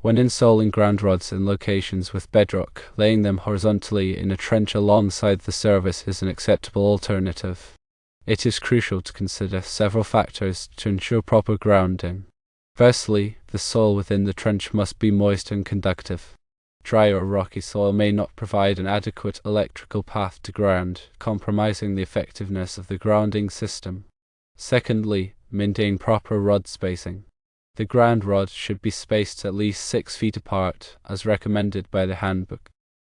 When installing ground rods in locations with bedrock, laying them horizontally in a trench alongside the service is an acceptable alternative. It is crucial to consider several factors to ensure proper grounding. Firstly, the soil within the trench must be moist and conductive. Dry or rocky soil may not provide an adequate electrical path to ground, compromising the effectiveness of the grounding system. Secondly, maintain proper rod spacing. The ground rod should be spaced at least 6 feet apart, as recommended by the handbook.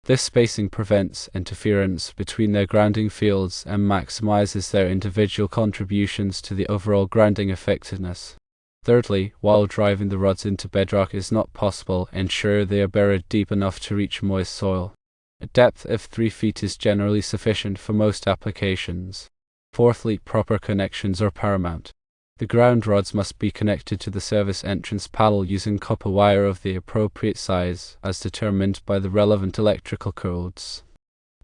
This spacing prevents interference between their grounding fields and maximizes their individual contributions to the overall grounding effectiveness. Thirdly, while driving the rods into bedrock is not possible, ensure they are buried deep enough to reach moist soil. A depth of 3 feet is generally sufficient for most applications. Fourthly, proper connections are paramount. The ground rods must be connected to the service entrance panel using copper wire of the appropriate size, as determined by the relevant electrical codes.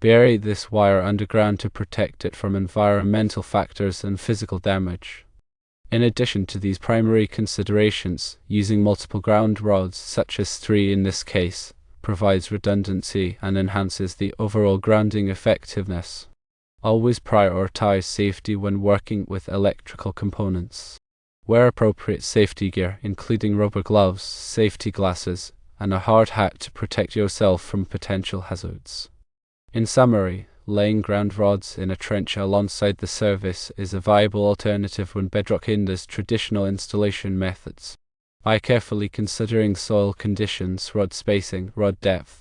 Bury this wire underground to protect it from environmental factors and physical damage. In addition to these primary considerations, using multiple ground rods, such as 3 in this case, provides redundancy and enhances the overall grounding effectiveness. Always prioritize safety when working with electrical components. Wear appropriate safety gear, including rubber gloves, safety glasses, and a hard hat to protect yourself from potential hazards. In summary, laying ground rods in a trench alongside the service is a viable alternative when bedrock hinders traditional installation methods. By carefully considering soil conditions, rod spacing, rod depth,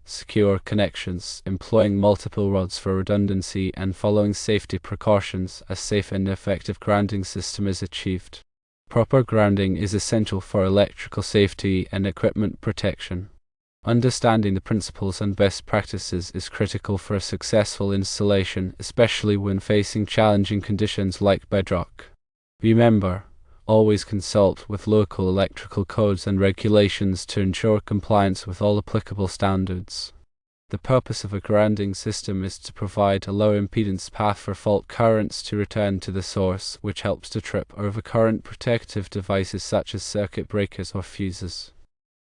secure connections, employing multiple rods for redundancy, and following safety precautions, a safe and effective grounding system is achieved. Proper grounding is essential for electrical safety and equipment protection. Understanding the principles and best practices is critical for a successful installation, especially when facing challenging conditions like bedrock. Remember, always consult with local electrical codes and regulations to ensure compliance with all applicable standards. The purpose of a grounding system is to provide a low impedance path for fault currents to return to the source, which helps to trip over current protective devices such as circuit breakers or fuses.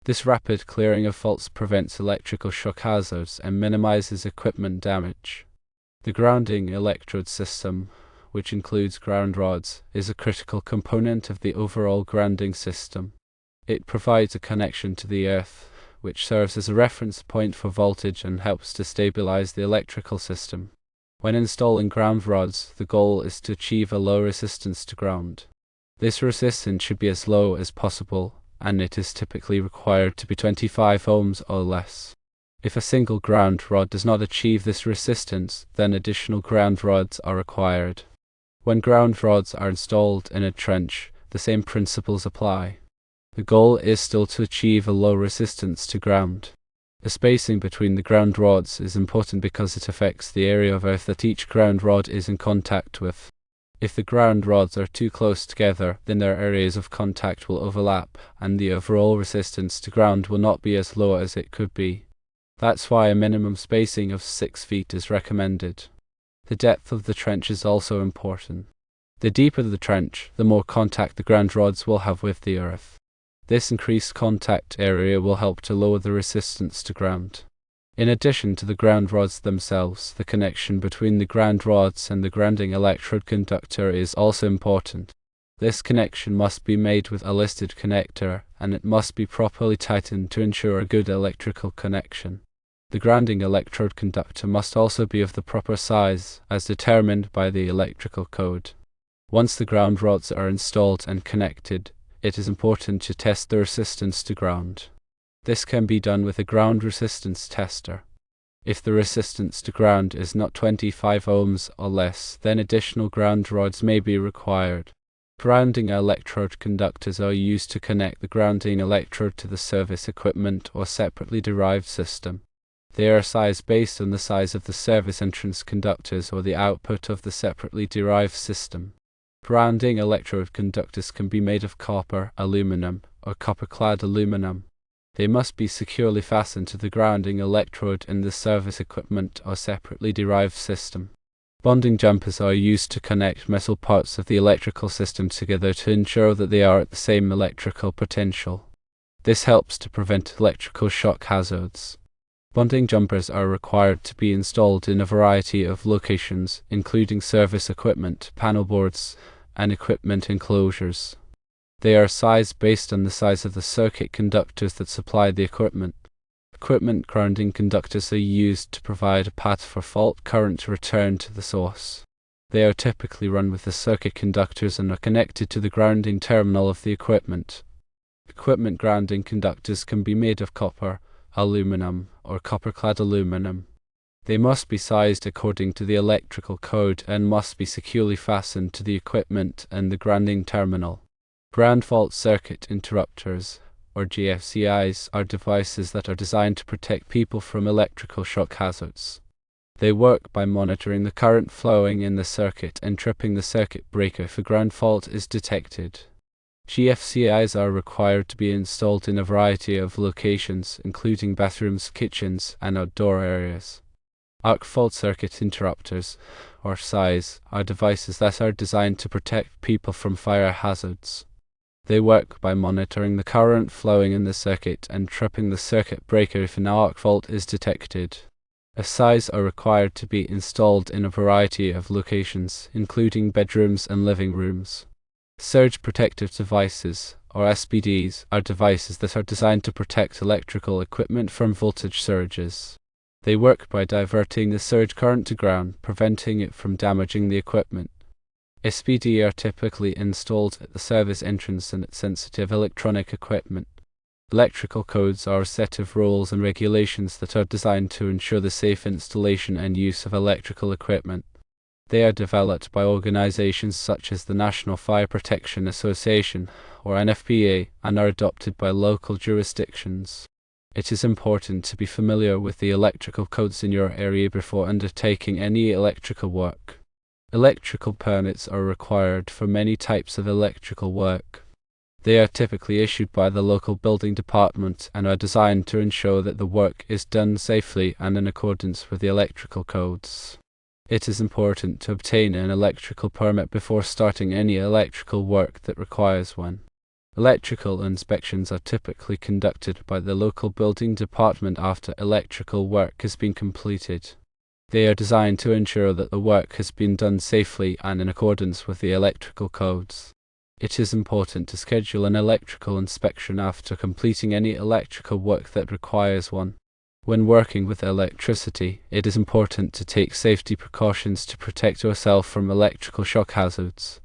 This rapid clearing of faults prevents electrical shock hazards and minimizes equipment damage. The grounding electrode system, which includes ground rods, is a critical component of the overall grounding system. It provides a connection to the earth, which serves as a reference point for voltage and helps to stabilize the electrical system. When installing ground rods, the goal is to achieve a low resistance to ground. This resistance should be as low as possible, and it is typically required to be 25 ohms or less. If a single ground rod does not achieve this resistance, then additional ground rods are required. When ground rods are installed in a trench, the same principles apply. The goal is still to achieve a low resistance to ground. The spacing between the ground rods is important because it affects the area of earth that each ground rod is in contact with. If the ground rods are too close together, then their areas of contact will overlap, and the overall resistance to ground will not be as low as it could be. That's why a minimum spacing of 6 feet is recommended. The depth of the trench is also important. The deeper the trench, the more contact the ground rods will have with the earth. This increased contact area will help to lower the resistance to ground. In addition to the ground rods themselves, the connection between the ground rods and the grounding electrode conductor is also important. This connection must be made with a listed connector, and it must be properly tightened to ensure a good electrical connection. The grounding electrode conductor must also be of the proper size, as determined by the electrical code. Once the ground rods are installed and connected, it is important to test the resistance to ground. This can be done with a ground resistance tester. If the resistance to ground is not 25 ohms or less, then additional ground rods may be required. Grounding electrode conductors are used to connect the grounding electrode to the service equipment or separately derived system. They are sized based on the size of the service entrance conductors or the output of the separately derived system. Grounding electrode conductors can be made of copper, aluminum, or copper-clad aluminum. They must be securely fastened to the grounding electrode in the service equipment or separately derived system. Bonding jumpers are used to connect metal parts of the electrical system together to ensure that they are at the same electrical potential. This helps to prevent electrical shock hazards. Bonding jumpers are required to be installed in a variety of locations, including service equipment, panel boards, and equipment enclosures. They are sized based on the size of the circuit conductors that supply the equipment. Equipment grounding conductors are used to provide a path for fault current to return to the source. They are typically run with the circuit conductors and are connected to the grounding terminal of the equipment. Equipment grounding conductors can be made of copper, aluminum, or copper-clad aluminum. They must be sized according to the electrical code and must be securely fastened to the equipment and the grounding terminal. Ground fault circuit interrupters, or GFCIs, are devices that are designed to protect people from electrical shock hazards. They work by monitoring the current flowing in the circuit and tripping the circuit breaker if a ground fault is detected. GFCIs are required to be installed in a variety of locations, including bathrooms, kitchens, and outdoor areas. Arc fault circuit interrupters, or SIs, are devices that are designed to protect people from fire hazards. They work by monitoring the current flowing in the circuit and tripping the circuit breaker if an arc fault is detected. SIs are required to be installed in a variety of locations, including bedrooms and living rooms. Surge protective devices, or SPDs, are devices that are designed to protect electrical equipment from voltage surges. They work by diverting the surge current to ground, preventing it from damaging the equipment. SPD are typically installed at the service entrance and at sensitive electronic equipment. Electrical codes are a set of rules and regulations that are designed to ensure the safe installation and use of electrical equipment. They are developed by organizations such as the National Fire Protection Association, or NFPA, and are adopted by local jurisdictions. It is important to be familiar with the electrical codes in your area before undertaking any electrical work. Electrical permits are required for many types of electrical work. They are typically issued by the local building department and are designed to ensure that the work is done safely and in accordance with the electrical codes. It is important to obtain an electrical permit before starting any electrical work that requires one. Electrical inspections are typically conducted by the local building department after electrical work has been completed. They are designed to ensure that the work has been done safely and in accordance with the electrical codes. It is important to schedule an electrical inspection after completing any electrical work that requires one. When working with electricity, it is important to take safety precautions to protect yourself from electrical shock hazards.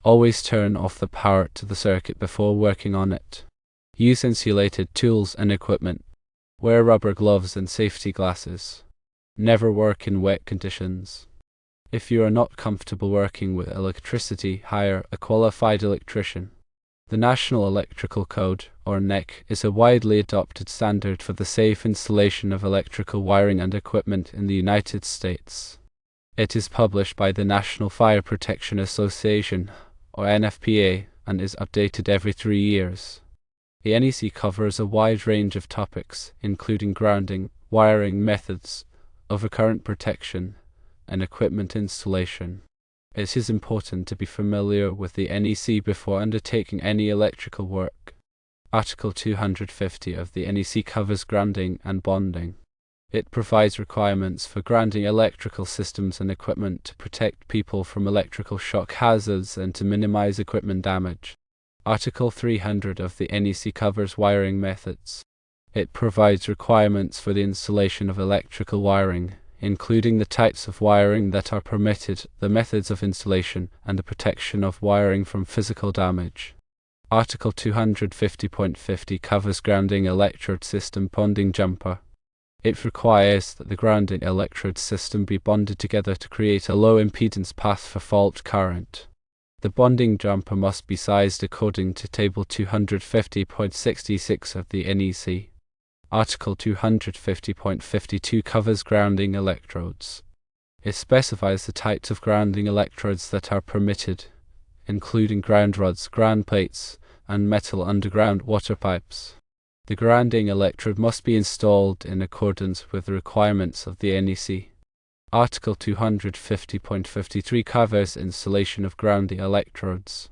Always turn off the power to the circuit before working on it. Use insulated tools and equipment. Wear rubber gloves and safety glasses. Never work in wet conditions. If you are not comfortable working with electricity, hire a qualified electrician. The National Electrical Code, or NEC, is a widely adopted standard for the safe installation of electrical wiring and equipment in the United States. It is published by the National Fire Protection Association, or NFPA, and is updated every 3 years. The NEC covers a wide range of topics, including grounding, wiring methods, overcurrent protection, and equipment installation. It is important to be familiar with the NEC before undertaking any electrical work. Article 250 of the NEC covers grounding and bonding. It provides requirements for grounding electrical systems and equipment to protect people from electrical shock hazards and to minimize equipment damage. Article 300 of the NEC covers wiring methods. It provides requirements for the installation of electrical wiring, including the types of wiring that are permitted, the methods of installation, and the protection of wiring from physical damage. Article 250.50 covers grounding electrode system bonding jumper. It requires that the grounding electrode system be bonded together to create a low impedance path for fault current. The bonding jumper must be sized according to Table 250.66 of the NEC. Article 250.52 covers grounding electrodes. It specifies the types of grounding electrodes that are permitted, including ground rods, ground plates, and metal underground water pipes. The grounding electrode must be installed in accordance with the requirements of the NEC. Article 250.53 covers installation of grounding electrodes.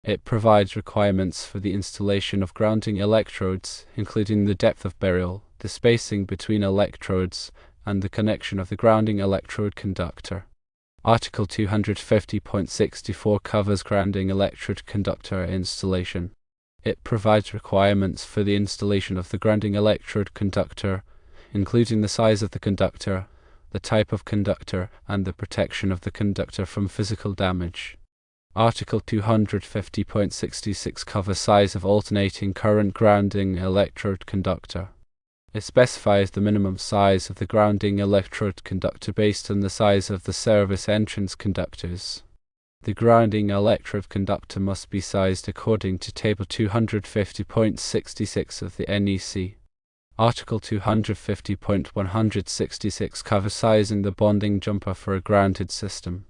It provides requirements for the installation of grounding electrodes, including the depth of burial, the spacing between electrodes, and the connection of the grounding electrode conductor. Article 250.64 covers grounding electrode conductor installation. It provides requirements for the installation of the grounding electrode conductor, including the size of the conductor, the type of conductor, and the protection of the conductor from physical damage. Article 250.66 covers size of alternating current grounding electrode conductor. It specifies the minimum size of the grounding electrode conductor based on the size of the service entrance conductors. The grounding electrode conductor must be sized according to Table 250.66 of the NEC. Article 250.166 covers sizing the bonding jumper for a grounded system.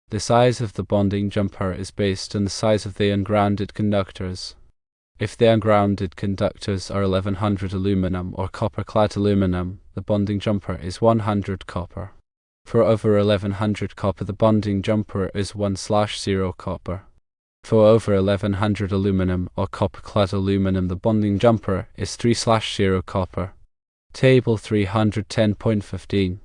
The size of the bonding jumper is based on the size of the ungrounded conductors. If the ungrounded conductors are 1100 aluminum or copper-clad aluminum, the bonding jumper is 100 copper. For over 1100 copper, the bonding jumper is 1/0 copper. For over 1100 aluminum or copper-clad aluminum, the bonding jumper is 3/0 copper. Table 310.15.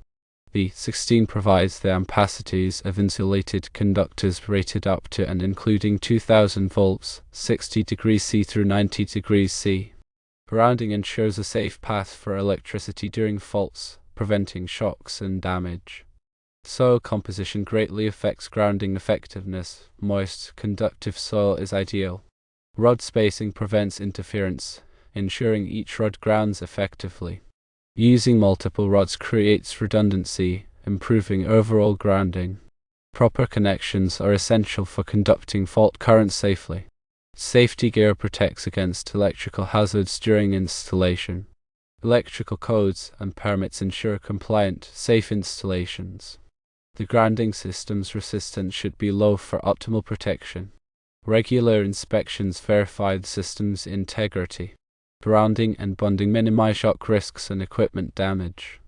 B16 provides the ampacities of insulated conductors rated up to and including 2000 volts, 60 degrees C through 90 degrees C. Grounding ensures a safe path for electricity during faults, preventing shocks and damage. Soil composition greatly affects grounding effectiveness. Moist, conductive soil is ideal. Rod spacing prevents interference, ensuring each rod grounds effectively. Using multiple rods creates redundancy, improving overall grounding. Proper connections are essential for conducting fault current safely. Safety gear protects against electrical hazards during installation. Electrical codes and permits ensure compliant, safe installations. The grounding system's resistance should be low for optimal protection. Regular inspections verify the system's integrity. Grounding and bonding minimize shock risks and equipment damage.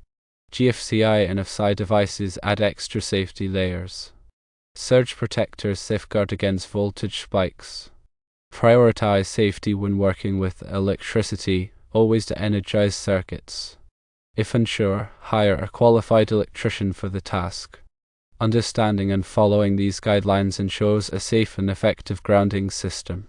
GFCI and FCI devices add extra safety layers. Surge protectors safeguard against voltage spikes. Prioritize safety when working with electricity, always to energize circuits. If unsure, hire a qualified electrician for the task. Understanding and following these guidelines ensures a safe and effective grounding system.